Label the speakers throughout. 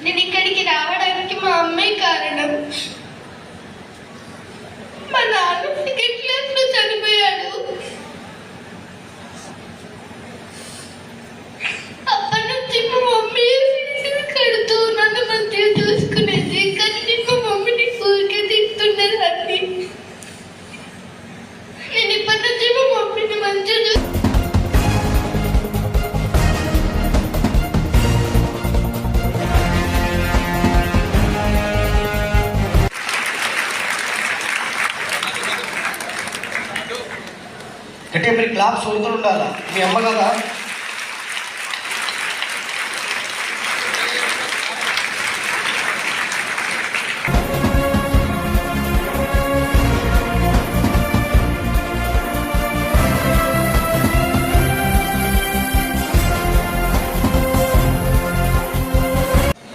Speaker 1: నేను ఇక్కడికి రావడానికి మా అమ్మే కారణం. మా నాన్న సెకండ్ క్లాస్లో చనిపోయాడు. అప్పటి నుంచి మా మమ్మీ కడుతూ నన్ను మంచిగా చూసుకునేది. కానీ నేను మా మమ్మీని ఊరికే తింటున్నదాన్ని. నేను ఇప్పటి నుంచి మా మమ్మీని మంచిగా
Speaker 2: అంటే మీరు క్లాప్ సొంతలు ఉండాలా? మీ అమ్మ కదా.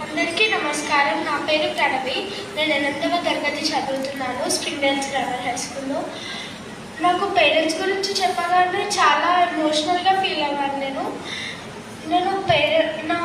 Speaker 1: అందరికీ నమస్కారం. నా పేరు ప్రణవి. నేను 8వ తరగతి చదువుతున్నాను స్ప్రింగ్ డేల్స్ గ్రామర్ హై స్కూల్లో. నాకు పేరెంట్స్ గురించి చెప్పగానే చాలా ఎమోషనల్గా ఫీల్ అయ్యాను. నేను నా